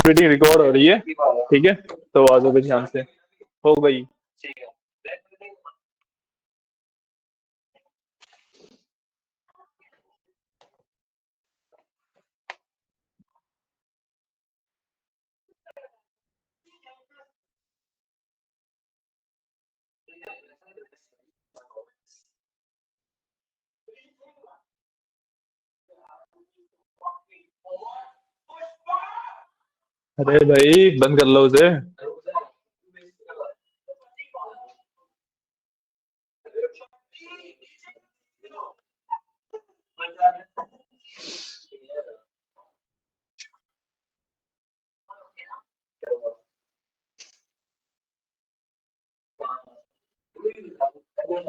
Meeting record हो रही है, ठीक है, तो आ जाओ ध्यान से। हो गई। अरे भाई बंद कर लो उसे।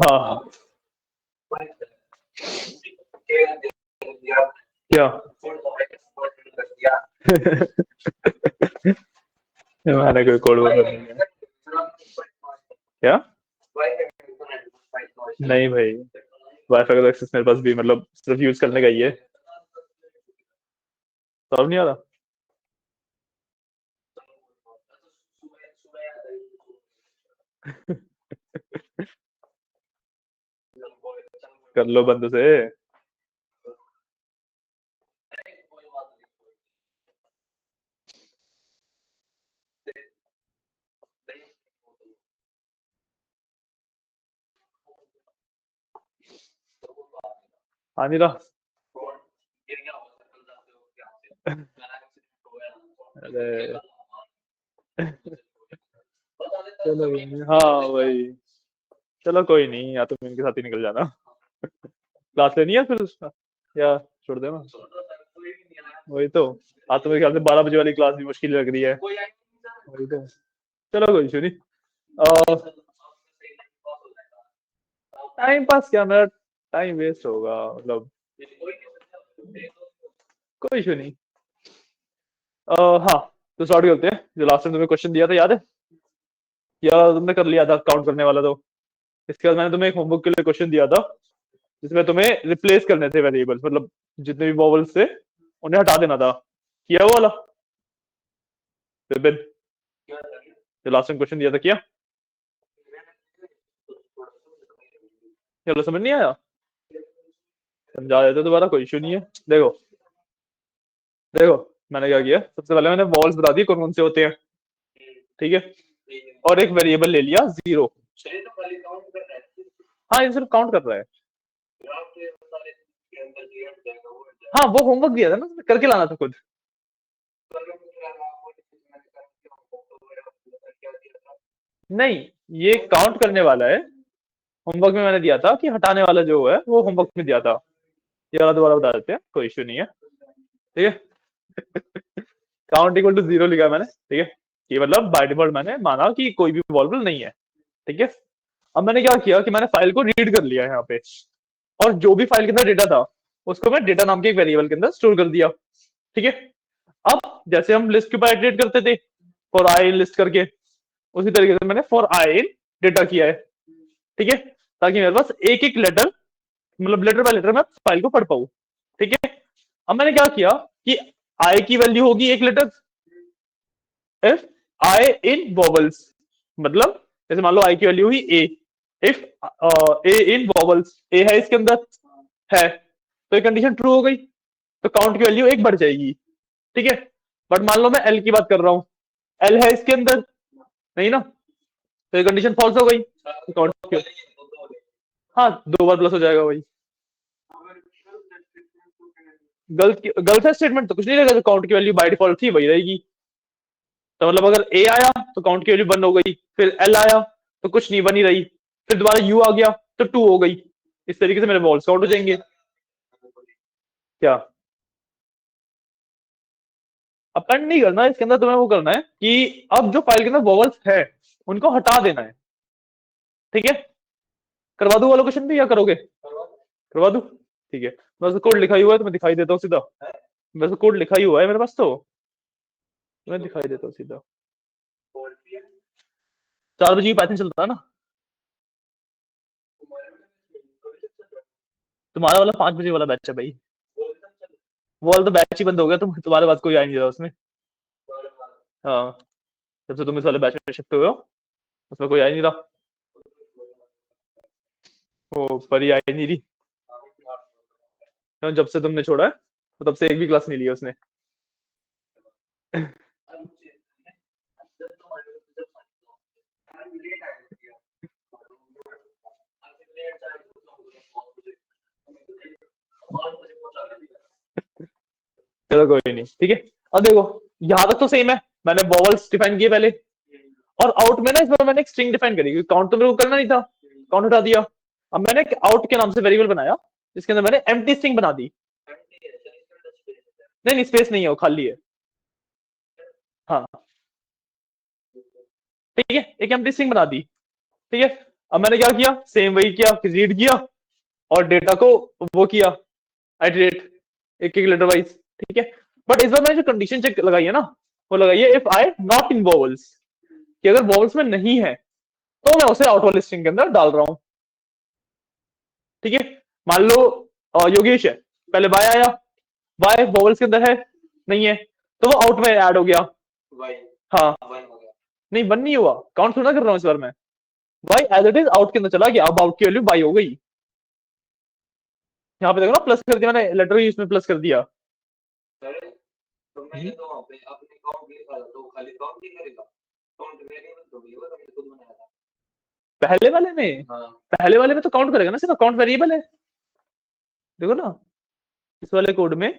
हाँ। क्या? मैंने कोई कोड वर्ड नहीं है। क्या? नहीं भाई, वाईफाई का एक्सेस मेरे पास भी मतलब सिर्फ यूज करने का ही है। तो अब नहीं आ रहा। कर लो बंद से। आ नहीं रहा। अरे चलो हाँ भाई। चलो कोई नहीं, या तुम इनके साथ ही निकल जाना। क्लास लेनी है फिर उसका, या छोड़ देना। वही तो। आज तो मेरे ख्याल से 12 बजे वाली क्लास भी मुश्किल लग रही है। वही तो। चलो कोई इशू नहीं। टाइम पास क्या, मेरा टाइम वेस्ट होगा मतलब। कोई इशू नहीं। हाँ। तो स्टार्ट करते हैं। जो लास्ट टाइम तुम्हें क्वेश्चन दिया था याद है? या तुमने कर लिया था काउंट करने वाला तो? इसके बाद मैंने तुम्हें एक होमवर्क के लिए क्वेश्चन दिया था, जिसमें तुम्हें रिप्लेस करने थे वेरिएबल्स, मतलब जितने भी वॉवल्स थे उन्हें हटा देना था। किया वो वाला? विपिन, जो लास्ट टाइम क्वेश्चन दिया था किया? चलो समझ नहीं आया? समझा देते दोबारा, कोई इशू नहीं है। देखो, देखो, मैंने क्या किया, सबसे पहले मैंने वॉल्स बता दी कौन कौन से होते हैं, ठीक है, और एक वेरिएबल ले लिया 0। हाँ, ये सिर्फ काउंट कर रहा है। हाँ, वो होमवर्क दिया था ना, करके लाना था खुद। नहीं, ये काउंट करने वाला है। होमवर्क में मैंने दिया था कि हटाने वाला जो है वो होमवर्क में दिया था। ये वाला दोबारा बता देते हैं, कोई इश्यू नहीं है, ठीक है। काउंट इक्वल टू 0 लिखा है मैंने, ठीक है। ये मतलब बाय डिफॉल्ट मैंने माना कि कोई भी वॉल्बल नहीं है, ठीक है। अब मैंने क्या किया कि मैंने फाइल को रीड कर लिया यहाँ पे, और जो भी फाइल के अंदर डेटा था उसको मैं डेटा नाम के एक वेरिएबल के अंदर स्टोर कर दिया, ठीक है। अब जैसे हम लिस्ट के ऊपर इटरेट करते थे फॉर आई इन लिस्ट करके, उसी तरीके से मैंने फॉर आई इन डेटा किया है, ठीक है, ताकि मेरे पास एक एक लेटर, मतलब लेटर बाय लेटर मैं फाइल को पढ़ पाऊं, ठीक है। अब मैंने क्या किया कि आई की वैल्यू होगी एक letter if I in vowels, मतलब जैसे मान लो आई की वैल्यू हुई ए, इफ ए इन वॉवल्स, ए है इसके अंदर, है, तो ये कंडीशन ट्रू हो गई, तो काउंट की वैल्यू एक बढ़ जाएगी, ठीक है। बट मान लो मैं एल की बात कर रहा हूँ, एल है इसके अंदर नहीं ना, तो ये कंडीशन फॉल्स हो गई, तो काउंट, हाँ 2 बार प्लस हो जाएगा वही। गलत है स्टेटमेंट तो कुछ नहीं रहेगा, जो काउंट की वैल्यू बाय डिफॉल्ट थी वही रहेगी। तो मतलब अगर ए आया तो काउंट की वैल्यू 1 हो गई, फिर एल आया तो कुछ नहीं बनी रही, फिर दोबारा यू आ गया तो 2 हो गई। इस तरीके से मेरे वॉल्स काउंट हो जाएंगे। क्या? अपेंड नहीं करना इसके अंदर, तुम्हें वो करना है कि अब जो फाइल के अंदर वॉवल्स है उनको हटा देना है, ठीक है। करवा दूं वाला क्वेश्चन भी या करोगे? करवा दूं, ठीक है। वैसे कोड लिखा ही हुआ है, तुम्हें दिखाई देता हूँ सीधा। वैसे कोड लिखा ही हुआ है मेरे पास, तो तुम्हें दिखाई देता हूँ सीधा। 4 बजे की पैटर्न चलता है ना, तुम्हारा वाला 5 बजे वाला बैच है भाई। वो वाला तो बैच ही बंद हो गया, तुम्हारे पास कोई आ नहीं रहा उसमें। हाँ, जब से तुम इस वाले बैच में शिफ्ट हुए हो उसमें कोई आ ही नहीं रहा। वो परी आई नहीं रही। तो जब से तुमने छोड़ा है तो तब से एक भी क्लास नहीं लिया उसने। चलो कोई नहीं, ठीक है। अब देखो, यहाँ तक तो सेम है। मैंने वॉवल्स डिफाइन किए पहले, और आउट में ना इस बार मैंने एक स्ट्रिंग डिफाइन करी क्योंकि काउंट तो मेरे को करना नहीं था, काउंट हटा दिया। अब मैंने एक आउट के नाम से वेरिएबल बनाया जिसके अंदर मैंने एम्प्टी स्ट्रिंग बना दी। नहीं नहीं, स्पेस नहीं है, वो खाली है। हाँ, ठीक है, एक एम्प्टी स्ट्रिंग बना दी। ठीक है, अब मैंने क्या किया, सेम वही किया कि रीड किया और डेटा को वो किया, आइटरेट, एक एक लेटर वाइज। ठीक है, बट इस बार मैंने जो कंडीशन चेक लगाई है ना, वो लगाई है if I not in vowels, कि अगर वॉवल्स में नहीं है तो मैं उसे आउट वाली स्ट्रिंग के अंदर डाल रहा हूं। ठीक है, मान लो योगेश है, पहले बाय आया, बाय वॉवल्स के अंदर है, नहीं है, तो वो आउट में ऐड हो गया। हाँ, नहीं वन नहीं हुआ, काउंट थोड़ा कर रहा हूँ इस बार मैं। Why as it is out के अंदर चला गया, अब आउट की वैल्यू बाई हो गई। यहाँ पे देखो ना, प्लस कर दिया मैंने, लेटर ही इसमें प्लस कर दिया। पहले वाले में, पहले वाले में तो काउंट करेगा ना, सिर्फ काउंट वेरिएबल है। देखो ना, इस वाले कोड में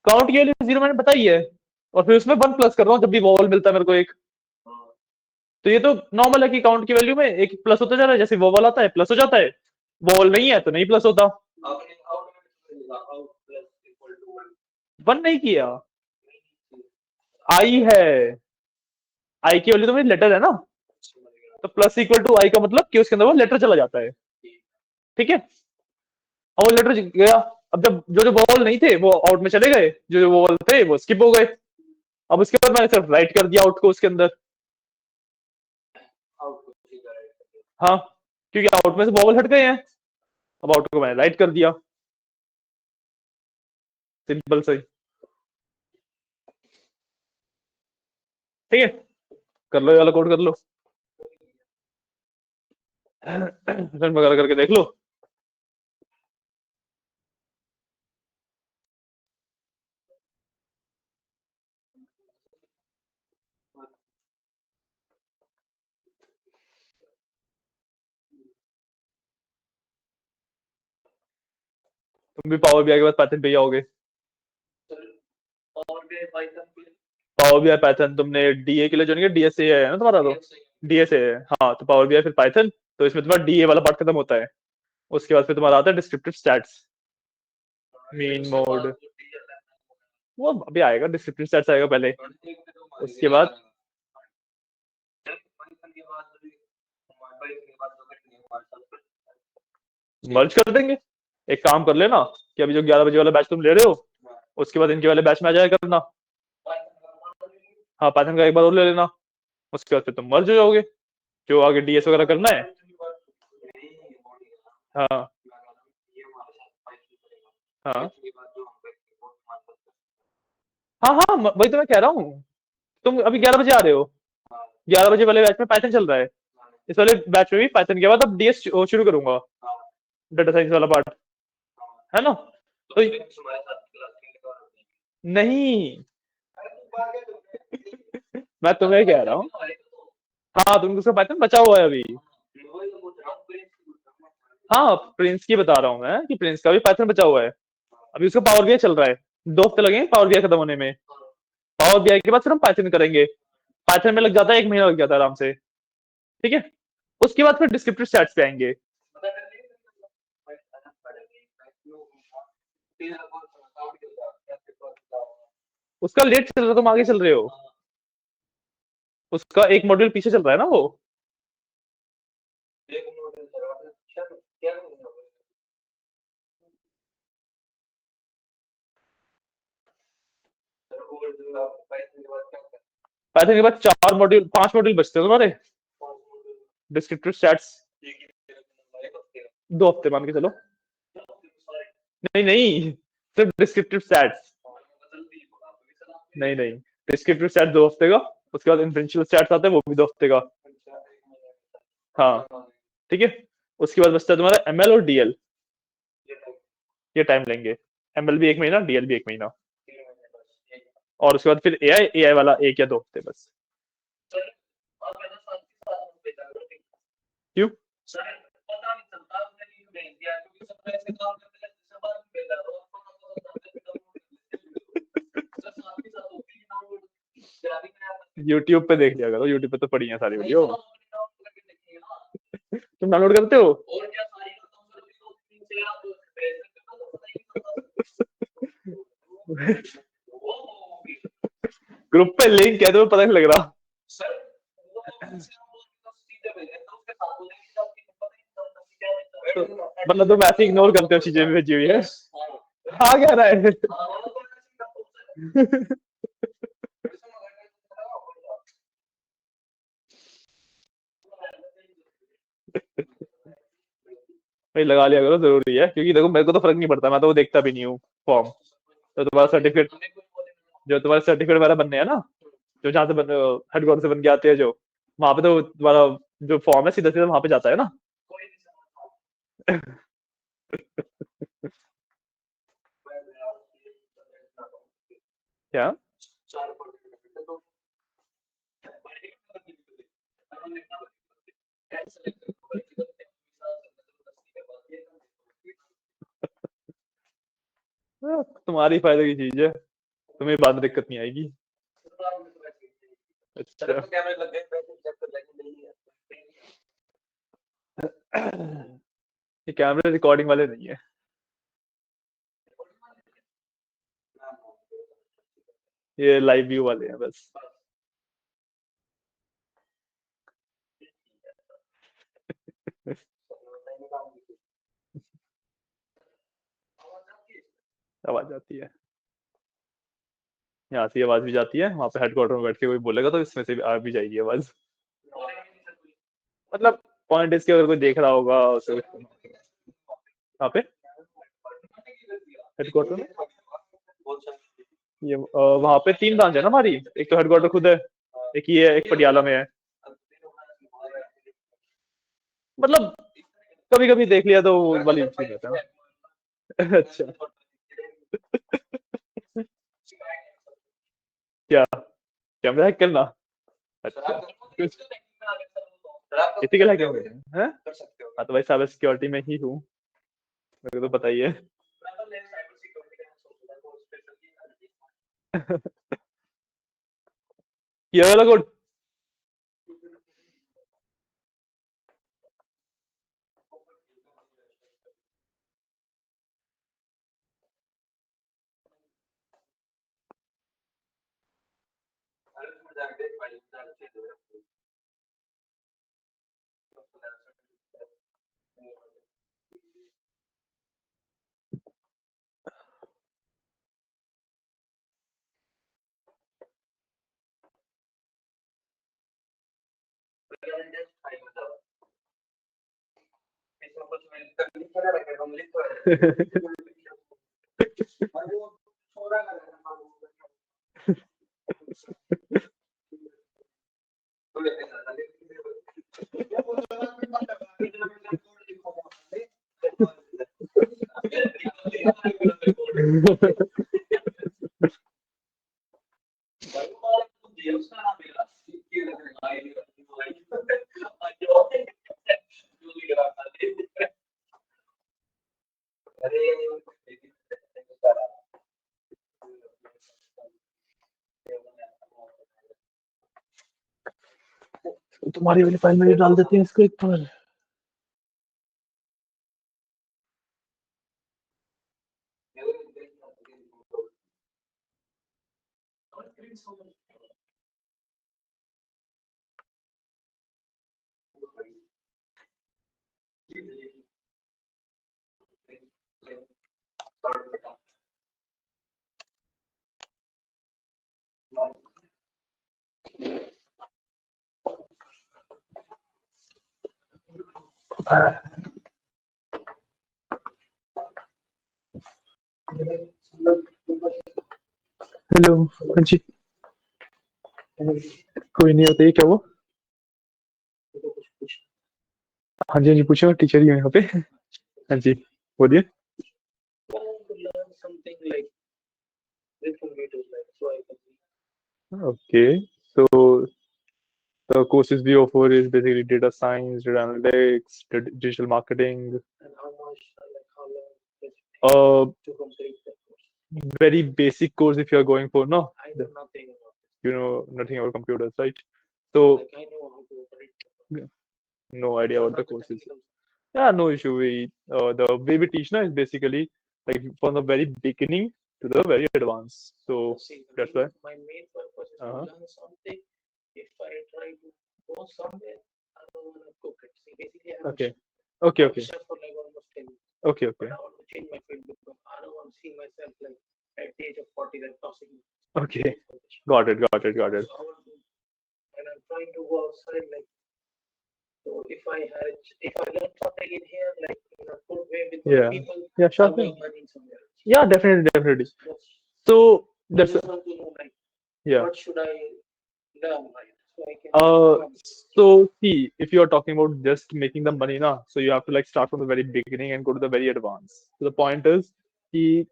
काउंट की वैल्यू जीरो मैंने बताई है, और फिर उसमें वन प्लस कर रहा हूँ जब भी वॉवल मिलता है मेरे को एक। तो ये तो नॉर्मल है कि काउंट की वैल्यू में एक प्लस होता जा रहा है, जैसे वॉवल आता है प्लस हो जाता है, वॉवल नहीं है तो नहीं प्लस होता। वन नहीं किया, आई है, आई की वैल्यू तो मेरी लेटर है ना, तो प्लस इक्वल टू आई का मतलब कि उसके अंदर वो लेटर चला जाता है। ठीक है, और वो लेटर गया। अब जब जो जो बॉल नहीं थे वो आउट में चले गए, जो जो बॉल थे वो स्किप हो गए। अब उसके बाद मैंने सिर्फ राइट कर दिया आउट को उसके अंदर। हाँ, क्योंकि आउट में से बॉल हट गए हैं, अब आउट को मैंने राइट कर दिया, सिंपल सही। ठीक है, कर लो ये वाला कोड कर लो, रन वगैरह करके देख लो। तुम भी पावर बीआई के बाद पाइथन पे ही आओगे। पावर बीआई पाइथन तुमने डीए के लिए ज्वाइन किया, डीएसए है ना तुम्हारा, तो डीएसए है। हाँ, तो पावर बीआई फिर पाइथन, तो इसमें तुम्हारा डीए वाला पार्ट खत्म होता है। उसके बाद फिर तुम्हारा आता है डिस्क्रिप्टिव स्टैट्स, मीन मोड, वो अभी आएगा, डिस्क्रिप्टिव स्टैट्स आएगा पहले, उसके बाद मर्ज कर देंगे। एक काम कर लेना कि अभी जो 11 बजे वाला बैच तुम ले रहे हो, उसके बाद इनके वाले बैच में आ जाया करना। हाँ, पाइथन का एक बार और ले लेना, उसके बाद फिर तुम मर्ज हो जाओगे, जो आगे डीएस वगैरह करना है। हाँ हाँ हाँ हाँ, वही तो मैं कह रहा हूँ। तुम अभी 11 बजे आ रहे हो, 11 बजे वाले बैच में पाइथन चल रहा है, इस वाले बैच में भी पाइथन के बाद अब डीएस शुरू करूंगा, डाटा साइंस वाला पार्ट, है ना। तो नहीं, मैं तुम्हें कह रहा हूँ, हाँ तुमको उसका पाइथन बचा हुआ है अभी। हाँ, प्रिंस की बता रहा हूँ मैं कि प्रिंस का भी पाइथन बचा हुआ है, अभी उसका पावर बीआई चल रहा है, 2 हफ्ते लगेंगे पावर बीआई खत्म होने में। पावर बीआई के बाद फिर हम पाइथन करेंगे, पाइथन में लग जाता है 1 महीना लग जाता है आराम से। ठीक है, उसके बाद फिर डिस्क्रिप्टिव स्टैट्स पे आएंगे। उसका लेट चल रहा है, तुम आगे चल रहे हो, उसका एक मॉड्यूल पीछे चल रहा है ना वो। पाइथन के बाद 4 मॉड्यूल 5 मॉड्यूल बचते हैं तुम्हारे, डिस्क्रिप्टिव स्टैट्स, 2 हफ्ते मान के चलो। नहीं नहीं, सिर्फ डिस्क्रिप्टिव स्टैट्स, नहीं नहीं, डिस्क्रिप्टिव स्टैट्स 2 हफ्ते का, उसके बाद इन्फ्रेंशियल स्टैट्स आता है वो भी 2 हफ्ते का। हाँ ठीक है, उसके बाद बचता है तुम्हारा एमएल और डीएल, ये टाइम लेंगे। एमएल भी 1 महीना, डीएल भी 1 महीना, और उसके बाद फिर एआई, एआई वाला 1 या 2 हफ्ते बस। क्यों? यूट्यूब पे देख लिया करो, यूट्यूब पे तो पड़ी है सारी वीडियो। तुम डाउनलोड करते हो? ग्रुप पे लिंक है, तुम्हें पता नहीं लग रहा? मतलब तुम ऐसे इग्नोर करते हो चीजें भेजी हुई है। हाँ कह रहा है। भाई लगा लिया करो, जरूरी है, क्योंकि देखो मेरे को तो फर्क नहीं पड़ता, मैं तो वो देखता भी नहीं हूँ फॉर्म। तो तुम्हारा सर्टिफिकेट, जो तुम्हारे सर्टिफिकेट वगैरह बनने हैं ना, जो जहाँ से हेडक्वार्टर से बन के आते हैं जो, वहां पे तो तुम्हारा जो फॉर्म है सीधा सीधा वहां पे जाता है ना। क्या? तुम्हारी फायदे की चीज है, तुम्हें बाद में दिक्कत नहीं आएगी। अच्छा। ये कैमरे रिकॉर्डिंग वाले नहीं है। ये लाइव व्यू वाले हैं बस। आवाज आती है, यहाँ से आवाज भी जाती है, वहां पे हेडक्वार्टर में बैठ के कोई बोलेगा तो इसमें से भी आ भी जाएगी आवाज। मतलब पॉइंट इसके, अगर कोई देख रहा होगा उसे। वहाँ पे हेडक्वार्टर में, ये वहाँ पे 3 ब्रांच है ना हमारी, एक तो हेडक्वार्टर खुद है, एक ये है, एक पटियाला में है। मतलब कभी कभी देख लिया तो वो वाली ठीक रहता है। अच्छा। क्या? कैमरा हैक करना? अच्छा, कुछ इथिकल हैकिंग है? हाँ तो भाई साइबर सिक्योरिटी में ही हूँ, मेरे को तो पता ही है। ये वाला कोड। तुम्हारी वाली फाइल में डाल देते हैं इसको एक बार। हेलो। हाँ जी। कोई नहीं होता, ये क्या वो? हाँ जी हाँ जी, पूछो, टीचर ही हूँ यहाँ पे। हाँ जी, बोलिए। Okay, so the courses we offer is basically data science, data analytics, digital marketing. Uh, very basic course if you are going for, no, you know nothing about computers, right? So no idea what the course is. Yeah, no issue. The way we teach now is basically like from the very beginning to the very advanced. So that's why. Uh-huh. Okay. Okay. Okay. Okay. Okay. Okay. Got it. Got it. Got it. Yeah. Yeah. Sure thing. Yeah. Definitely. Definitely. So that's yeah. Uh, so see, if you are talking about just making the money now, so you have to like start from the very beginning and go to the very advanced. So the point is, the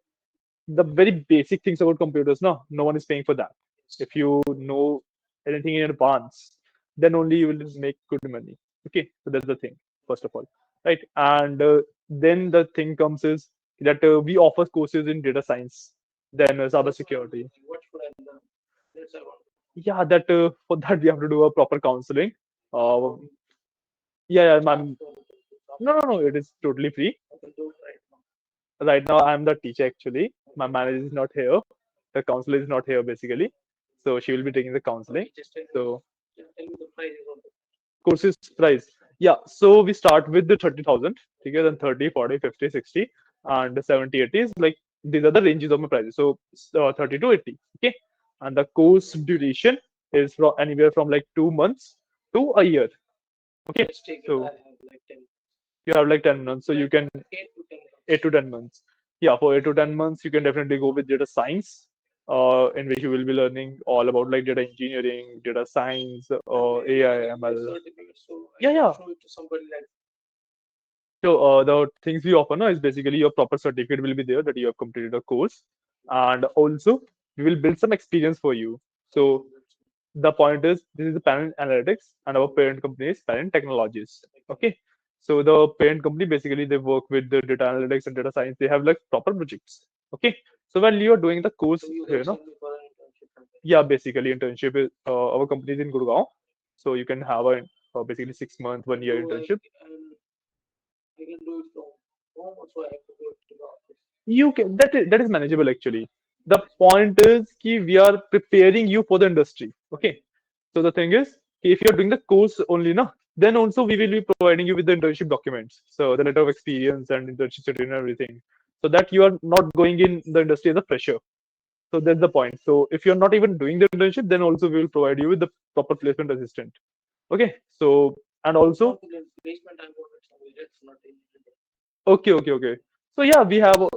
very basic things about computers, no one is paying for that. If you know anything in advance, then only you will make good money. Okay, so that's the thing, first of all, right? And then the thing comes is that we offer courses in data science, then cyber security. Yeah, that for that we have to do a proper counseling. Uh, yeah, yeah, no, no, no, it is totally free. Right now, I'm the teacher actually. My manager is not here. The counselor is not here basically. So she will be taking the counseling. So courses price. Yeah, so we start with the 30,000, okay, then 30, 40, 50, 60, and 70, 80 is like these are the ranges of my prices. So 30 to 80, okay, and the course duration is from anywhere from like 2 months to a year, okay. So you have like 10 months, so you can 8 to 10 months. Yeah, for 8 to 10 months, you can definitely go with data science, in which you will be learning all about like data engineering, data science, AI, ML. Yeah, yeah. So the things we offer now is basically your proper certificate will be there that you have completed a course, and also we will build some experience for you. So the point is this is the parent analytics and our parent company is parent technologies. Okay. So the parent company basically they work with the data analytics and data science. They have like proper projects. Okay. So when you are doing the course, yeah, basically internship is our company is in Gurgaon. So you can have a basically 6 month, 1 year internship. You can that is manageable actually. The point is ki we are preparing you for the industry. Okay. So the thing is, if you're doing the course only, na, then also we will be providing you with the internship documents. So the letter of experience and internship certificate and everything. So that you are not going in the industry as a fresher. So that's the point. So if you're not even doing the internship, then also we will provide you with the proper placement assistant. Okay. So and also okay, okay, okay. So yeah, we have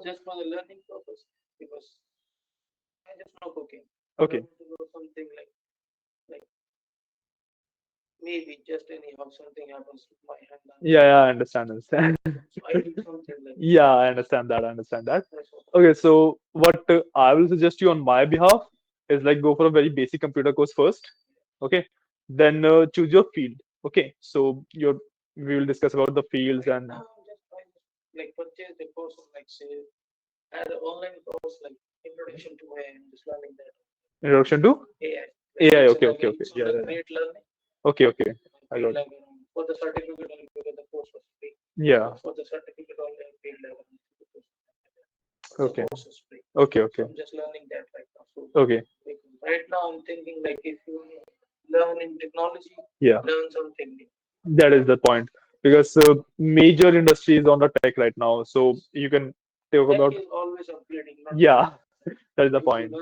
okay. Yeah, yeah, I understand, understand. Yeah, I understand that. I understand that. Okay, so what I will suggest you on my behalf is like go for a very basic computer course first. Okay, then choose your field. Okay, so your we will discuss about the fields and introduction to AI. Okay, okay, okay. Yeah, yeah, yeah. Okay, okay. I got it. Yeah. Okay. Okay, okay. Okay. Yeah. That is the point because major industry is on the tech right now, so you can talk about. Yeah, that is the point.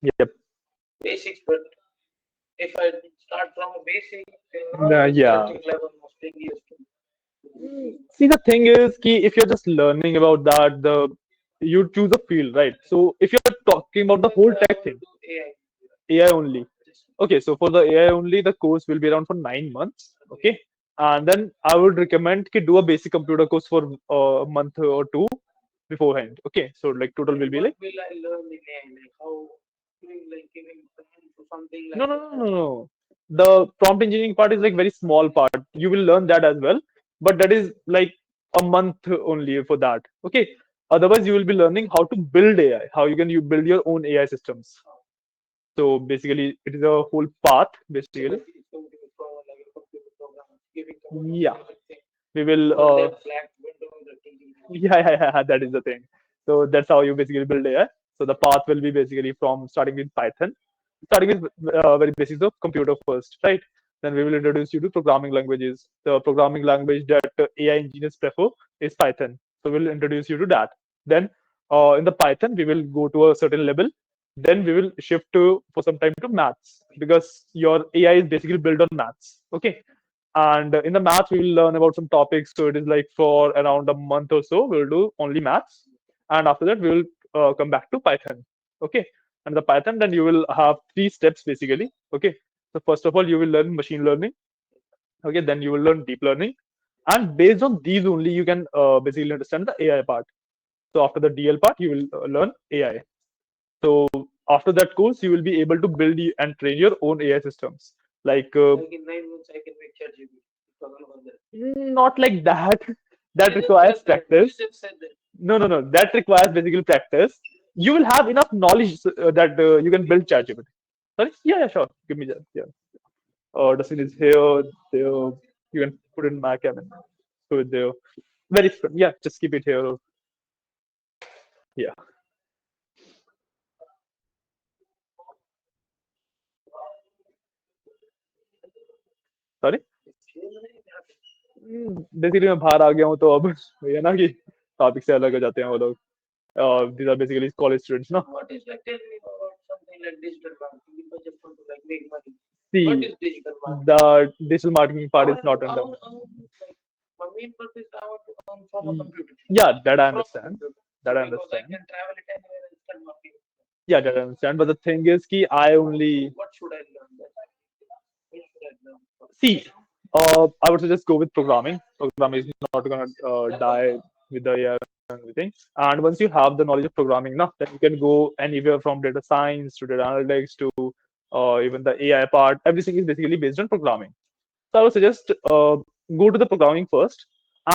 Yep. Yeah. See, the thing is, ki if you're just learning about that, the You choose a field, right? So if you're talking about the whole tech thing, AI only. Okay, so for the AI only, the course will be around for 9 months. Okay, and then I would recommend to do a basic computer course for a month or two beforehand. Okay, so like total will be like no, no, no, no, no. The prompt engineering part is like very small part. You will learn that as well, but that is like a month only for that. Okay. Otherwise, you will be learning how to build AI, how you build your own AI systems. So basically, it is a whole path. Basically, yeah, we will. Yeah, yeah, yeah, that is the thing. So that's how you basically build AI. So the path will be basically from starting with Python, starting with very basics of computer first, right? Then we will introduce you to programming languages. The programming language that AI engineers prefer is Python. So we'll introduce you to that. Then in the Python, we will go to a certain level. Then we will shift to for some time to maths because your AI is basically built on maths. Okay, and in the maths we will learn about some topics. So it is like for around a month or so we'll do only maths, and after that we will come back to Python. Okay, and the Python then you will have three steps basically. Okay, so first of all you will learn machine learning. Okay, then you will learn deep learning, and based on these only you can basically understand the AI part. So after the DL part you will learn AI. So after that course you will be able to build and train your own AI systems like not like that. That requires practice. No, no, no. That requires basically practice. You will have enough knowledge that you can build ChatGPT. Sorry? Yeah, yeah, sure. Give me that. Yeah. Dustin is here. There. You can put it in my cabin. Put it there. Very. Yeah, just keep it here. Yeah. Sorry. Basically मैं बाहर आ गया हूँ तो अब ये ना कि topic से अलग हो जाते हैं वो लोग. These are basically college students, no? See, the digital marketing part is not on them. Yeah, that I understand. That I understand. Yeah, that I understand. But the thing is, ki I only see. I would suggest go with programming. Programming is not gonna die with the AI and everything. And once you have the knowledge of programming, now then you can go anywhere from data science to data analytics to even the AI part. Everything is basically based on programming. So I would suggest go to the programming first,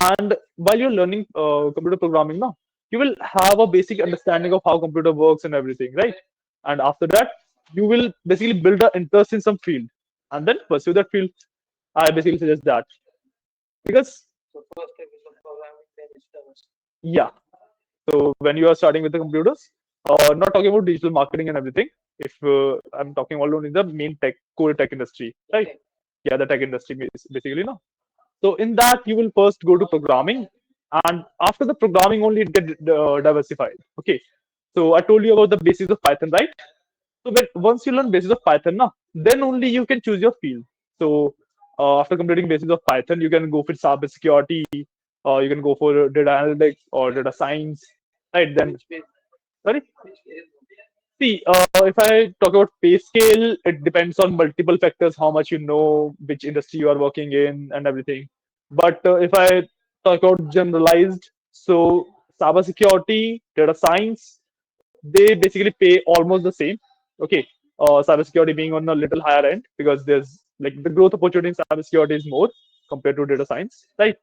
and while you're learning computer programming now, you will have a basic understanding of how computer works and everything, right? And after that, you will basically build an interest in some field, and then pursue that field. I basically suggest that because yeah. So when you are starting with the computers, not talking about digital marketing and everything. If I'm talking all only the main tech, core tech industry, right? Yeah, the tech industry basically, no. So in that, you will first go to programming, and after the programming only it get diversified. Okay. So I told you about the basics of Python, right? So when once you learn basis of Python, now then only you can choose your field. So after completing basis of Python, you can go for cyber security, or you can go for data analytics or data science, right? Then sorry. See, if I talk about pay scale, it depends on multiple factors, how much you know, which industry you are working in, and everything. But if I talk about generalized, so cybersecurity, data science, they basically pay almost the same. Okay, cybersecurity being on a little higher end because there's like the growth opportunity in cybersecurity is more compared to data science, right?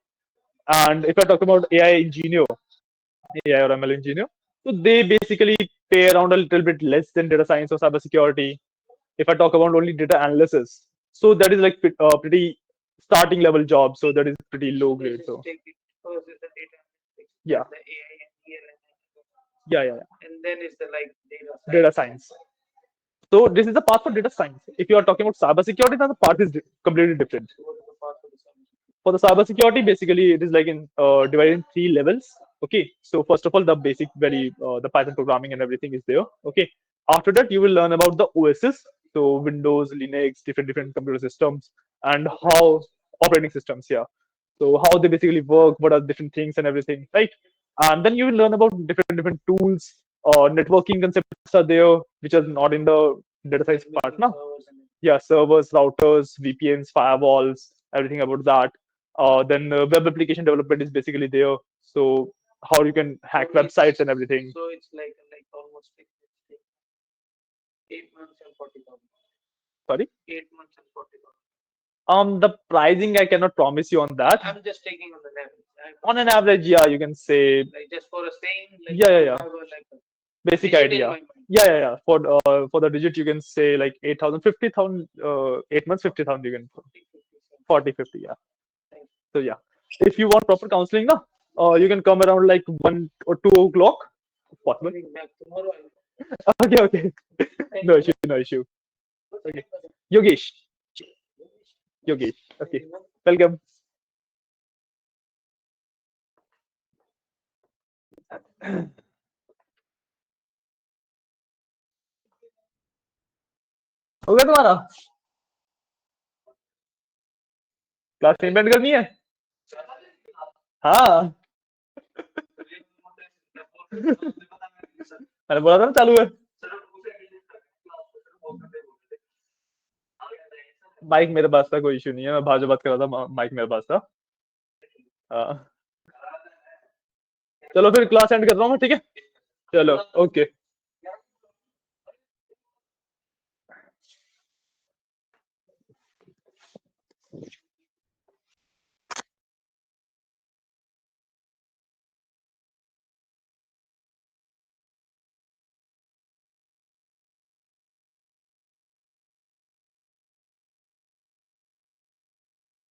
And if I talk about AI engineer, AI or ML engineer. So they basically pay around a little bit less than data science or cybersecurity. If I talk about only data analysis, so that is like pretty starting level job. So that is pretty low grade. So yeah, yeah, yeah, yeah. Data science. So this is the path for data science. If you are talking about cybersecurity, then the path is completely different. For the cybersecurity, basically it is like in divided in three levels. Okay, so first of all, the basic, very the Python programming and everything is there. Okay, after that you will learn about the OSs, so Windows, Linux, different computer systems, and how operating systems. Yeah, so how they basically work, what are different things and everything, right? and then you will learn about different tools or networking concepts are there which are not in the data science part now. Yeah, servers, routers, VPNs, firewalls, everything about that. Then web application development is basically there, so how you can hack websites and everything. So it's like almost like 8 months and 40,000. Sorry, 8 months and 40,000. the pricing I cannot promise you on that. I'm just taking on an average. On an average, yeah, you can say, Like just for a saying, like yeah, yeah, you yeah, have a, like a basic digit in idea. my mind. Yeah, yeah, yeah. For the digit, you can say like 8,000, 50,000, 8 months, 50,000. You can 40, 50. Yeah. Thank you. So yeah, if you want proper counseling, now, you can come around like 1 or 2 o'clock. Possible. Coming back tomorrow. Okay, okay. Thank No you. issue, no issue. Okay. Yogesh. Yogesh. Okay. Welcome. हो गया तुम्हारा class payment करनी है हाँ मैंने बोला था ना चालू है माइक मेरे पास था कोई इशू नहीं है मैं बाहर जो बात कर रहा था माइक मेरे पास था हाँ चलो फिर क्लास एंड कर रहा हूँ मैं ठीक है चलो ओके